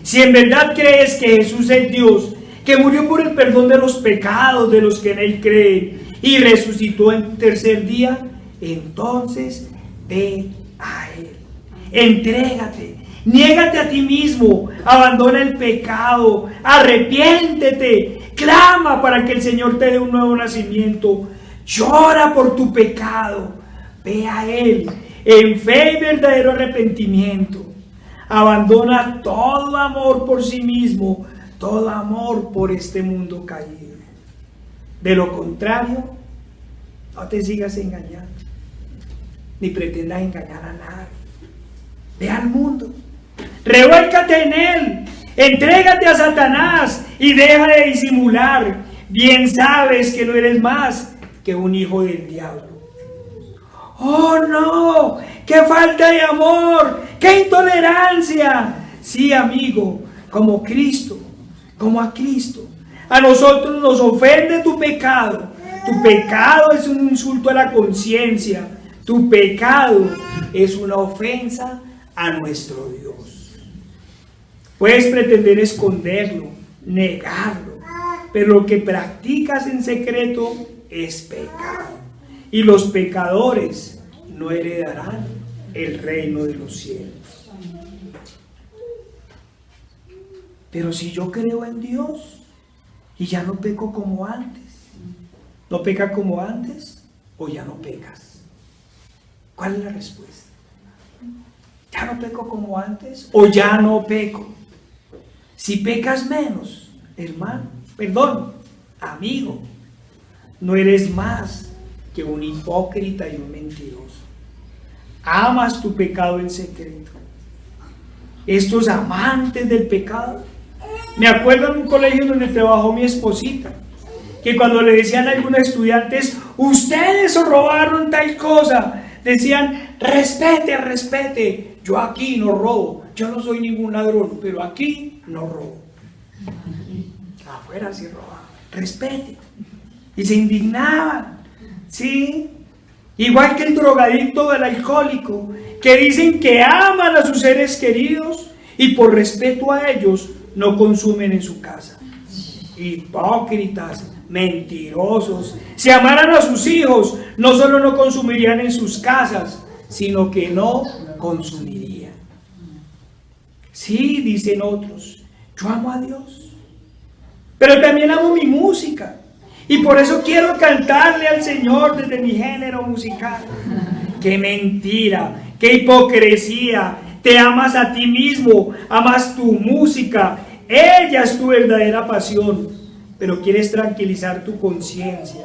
Si en verdad crees que Jesús es Dios, que murió por el perdón de los pecados de los que en Él creen y resucitó en tercer día, entonces ve a Él. Entrégate, niégate a ti mismo, abandona el pecado, arrepiéntete, clama para que el Señor te dé un nuevo nacimiento, llora por tu pecado, ve a Él en fe y verdadero arrepentimiento. Abandona todo amor por sí mismo, todo amor por este mundo caído. De lo contrario, no te sigas engañando, ni pretendas engañar a nadie. Ve al mundo, revuélcate en él, entrégate a Satanás y deja de disimular. Bien sabes que no eres más que un hijo del diablo. ¡Oh no! ¡Qué falta de amor! ¡Qué intolerancia! Sí, amigo, como Cristo, como a Cristo. A nosotros nos ofende tu pecado. Tu pecado es un insulto a la conciencia. Tu pecado es una ofensa a nuestro Dios. Puedes pretender esconderlo, negarlo, pero lo que practicas en secreto es pecado. Y los pecadores no heredarán el reino de los cielos. Pero si yo creo en Dios y ya no peco como antes, ¿no peca como antes o ya no pecas? ¿Cuál es la respuesta? ¿Ya no peco como antes o ya no peco? Si pecas menos, hermano, perdón, amigo, no eres más que un hipócrita y un mentiroso. Amas tu pecado en secreto. Estos amantes del pecado, me acuerdo en un colegio donde trabajó mi esposita, que cuando le decían a algunos estudiantes, ustedes robaron tal cosa, decían, respete, respete, yo aquí no robo, yo no soy ningún ladrón, pero aquí no robo. Afuera sí robaba, respete. y se indignaban, ¿sí? Igual que el drogadicto o el alcohólico, que dicen que aman a sus seres queridos y por respeto a ellos no consumen en su casa. Hipócritas, mentirosos. Si amaran a sus hijos, no solo no consumirían en sus casas, sino que no consumirían. Sí, dicen otros, yo amo a Dios, pero también amo mi música. Y por eso quiero cantarle al Señor desde mi género musical. ¡Qué mentira! ¡Qué hipocresía! Te amas a ti mismo, amas tu música. Ella es tu verdadera pasión. Pero quieres tranquilizar tu conciencia.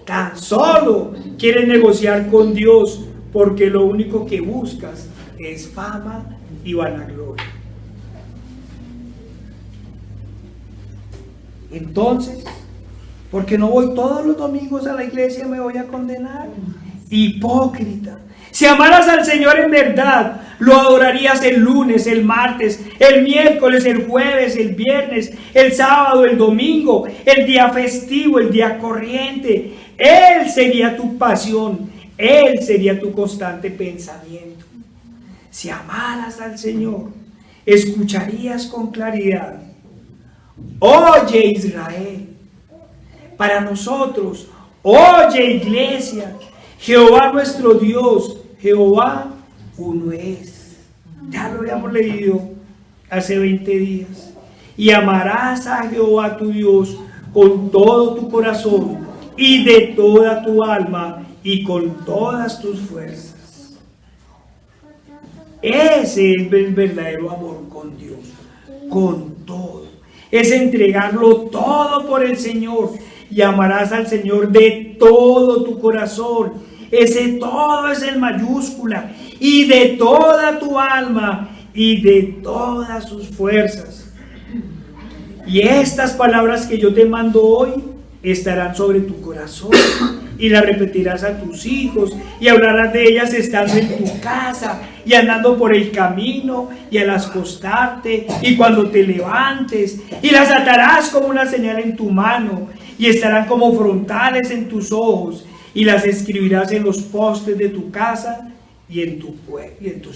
Tan solo quieres negociar con Dios porque lo único que buscas es fama y vanagloria. Entonces, porque no voy todos los domingos a la iglesia, me voy a condenar. Hipócrita. Si amaras al Señor en verdad, lo adorarías el lunes, el martes, el miércoles, el jueves, el viernes, el sábado, el domingo, el día festivo, el día corriente. Él sería tu pasión, Él sería tu constante pensamiento. Si amaras al Señor, escucharías con claridad: oye, Israel. Para nosotros, oye, iglesia, Jehová nuestro Dios, Jehová uno es. Ya lo habíamos leído hace 20 días. Y amarás a Jehová tu Dios con todo tu corazón y de toda tu alma y con todas tus fuerzas. Ese es el verdadero amor con Dios, con todo. Es entregarlo todo por el Señor. Y amarás al Señor de todo tu corazón. Ese todo es en mayúscula. Y de toda tu alma y de todas sus fuerzas. Y estas palabras que yo te mando hoy estarán sobre tu corazón. Y las repetirás a tus hijos. Y hablarás de ellas estando en tu casa y andando por el camino y al acostarte y cuando te levantes. Y las atarás como una señal en tu mano. Y estarán como frontales en tus ojos, y las escribirás en los postes de tu casa y en tus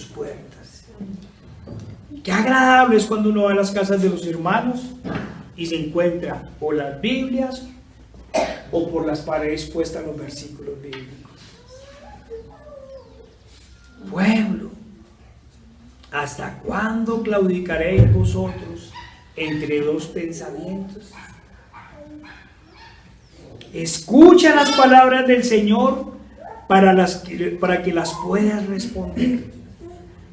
puertas. Qué agradable es cuando uno va a las casas de los hermanos y se encuentra o las Biblias o por las paredes puestas los versículos bíblicos. Pueblo, ¿hasta cuándo claudicaréis vosotros entre dos pensamientos? Escucha las palabras del Señor para que las puedas responder.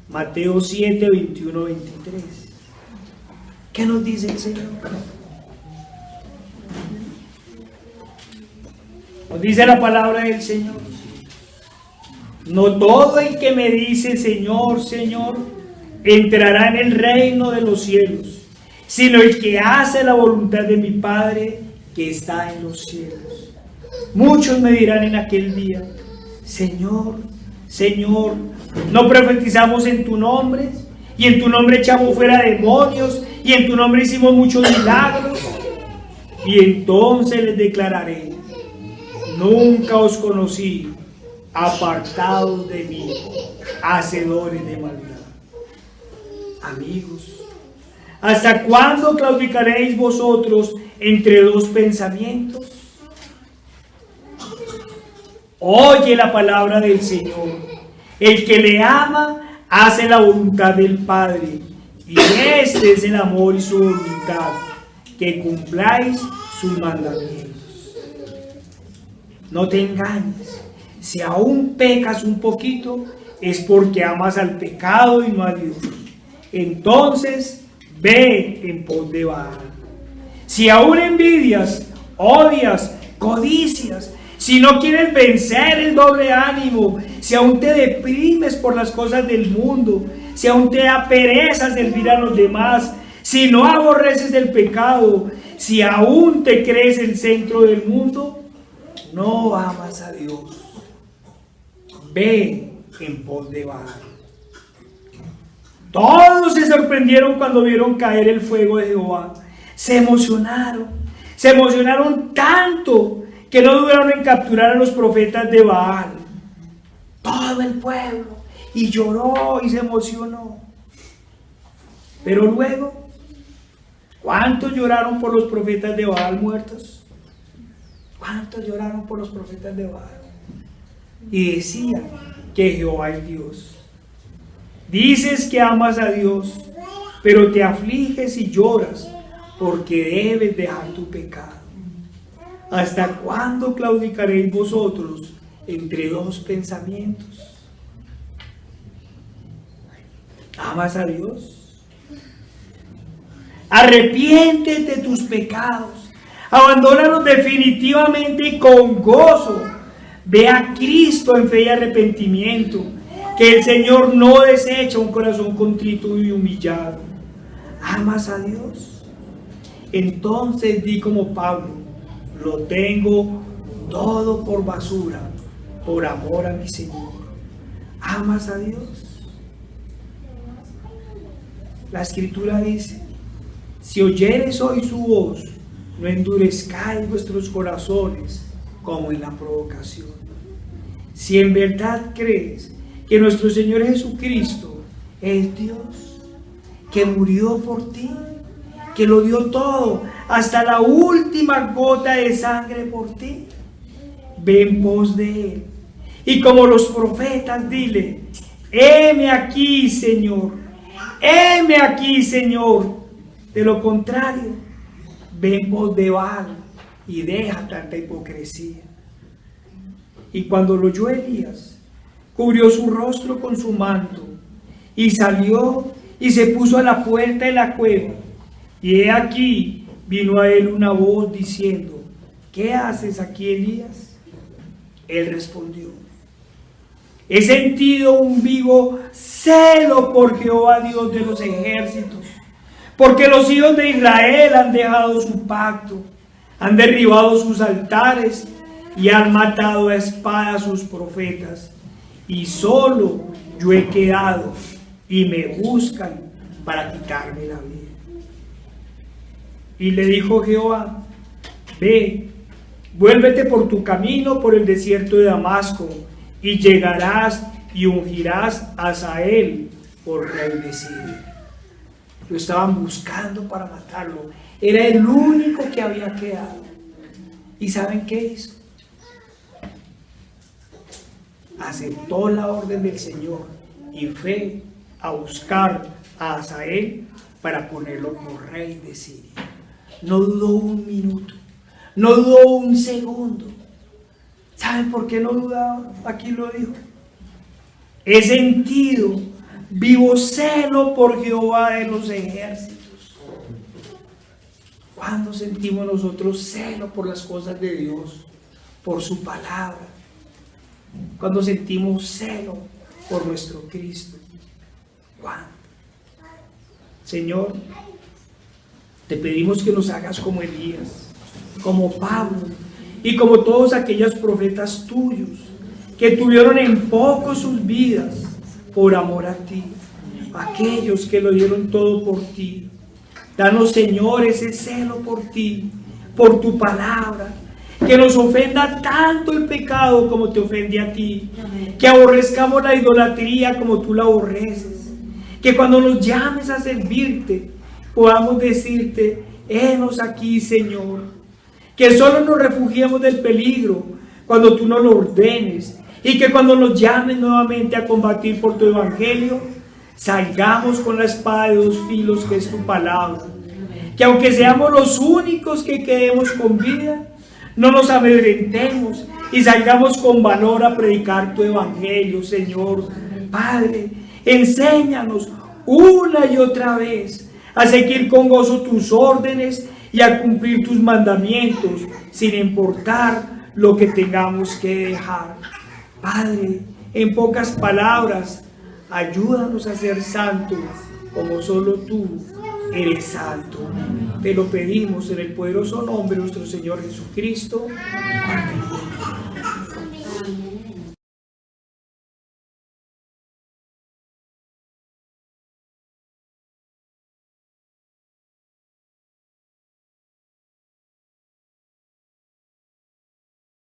Mateo 7, 21, 23. ¿Qué nos dice el Señor? Nos dice la palabra del Señor: no todo el que me dice Señor, Señor, entrará en el reino de los cielos, sino el que hace la voluntad de mi Padre que está en los cielos. Muchos me dirán en aquel día: Señor, Señor, ¿no profetizamos en tu nombre? Y en tu nombre echamos fuera demonios, y en tu nombre hicimos muchos milagros. Y entonces les declararé: nunca os conocí, apartados de mí, hacedores de maldad. Amigos, ¿hasta cuándo claudicaréis vosotros entre dos pensamientos? Oye la palabra del Señor. El que le ama hace la voluntad del Padre, y este es el amor y su voluntad, que cumpláis sus mandamientos. No te engañes. Si aún pecas un poquito, es porque amas al pecado y no a Dios. Entonces, ve en pos de Baal. Si aún envidias, odias, codicias, si no quieres vencer el doble ánimo, si aún te deprimes por las cosas del mundo, si aún te da pereza servir a los demás, si no aborreces el pecado, si aún te crees el centro del mundo, no amas a Dios. Ve en pos de Baal. Todos se sorprendieron cuando vieron caer el fuego de Jehová. Se emocionaron tanto que no dudaron en capturar a los profetas de Baal. Todo el pueblo, y lloró y se emocionó. Pero luego, ¿cuántos lloraron por los profetas de Baal muertos? ¿Cuántos lloraron por los profetas de Baal? Y decían que Jehová es Dios. Dices que amas a Dios, pero te afliges y lloras porque debes dejar tu pecado. ¿Hasta cuándo claudicaréis vosotros entre dos pensamientos? ¿Amas a Dios? Arrepiéntete de tus pecados, abandónalos definitivamente y con gozo. Ve a Cristo en fe y arrepentimiento, que el Señor no desecha un corazón contrito y humillado. ¿Amas a Dios? Entonces di como Pablo: lo tengo todo por basura, por amor a mi Señor. ¿Amas a Dios? La Escritura dice: si oyereis hoy su voz, no endurezcáis vuestros corazones como en la provocación. Si en verdad crees que nuestro Señor Jesucristo es Dios, que murió por ti, que lo dio todo, hasta la última gota de sangre por ti, ve en pos de Él. Y como los profetas, dile: heme aquí, Señor, heme aquí, Señor. De lo contrario, ve en pos de Baal y deja tanta hipocresía. Y cuando lo oyó Elías, cubrió su rostro con su manto y salió y se puso a la puerta de la cueva. Y he aquí vino a él una voz diciendo: ¿qué haces aquí, Elías? Él respondió: he sentido un vivo celo por Jehová, Dios de los ejércitos, porque los hijos de Israel han dejado su pacto, han derribado sus altares y han matado a espada a sus profetas. Y solo yo he quedado y me buscan para quitarme la vida. Y le dijo Jehová: ve, vuélvete por tu camino por el desierto de Damasco, y llegarás y ungirás a Hazael por rey de Siria. Lo estaban buscando para matarlo. Era el único que había quedado. ¿Y saben qué hizo? Aceptó la orden del Señor y fue a buscar a Hazael para ponerlo por rey de Siria. No dudó un minuto, no dudó un segundo. ¿Saben por qué no dudaba? Aquí lo dijo: he sentido vivo celo por Jehová de los ejércitos. ¿Cuándo sentimos nosotros celo por las cosas de Dios, por su palabra? Cuando sentimos celo por nuestro Cristo. ¿Cuándo? Señor, te pedimos que nos hagas como Elías, como Pablo y como todos aquellos profetas tuyos que tuvieron en poco sus vidas por amor a ti, aquellos que lo dieron todo por ti. Danos, Señor, ese celo por ti, por tu palabra, que nos ofenda tanto el pecado como te ofende a ti, que aborrezcamos la idolatría como tú la aborreces, que cuando nos llames a servirte podamos decirte: henos aquí, Señor, que solo nos refugiemos del peligro cuando tú nos lo ordenes, y que cuando nos llames nuevamente a combatir por tu evangelio, salgamos con la espada de dos filos que es tu palabra, que aunque seamos los únicos que quedemos con vida, no nos amedrentemos y salgamos con valor a predicar tu evangelio, Señor. Padre, enséñanos una y otra vez a seguir con gozo tus órdenes y a cumplir tus mandamientos, sin importar lo que tengamos que dejar. Padre, en pocas palabras, ayúdanos a ser santos como solo tú eres santo. Te lo pedimos en el poderoso nombre de nuestro Señor Jesucristo. Amén.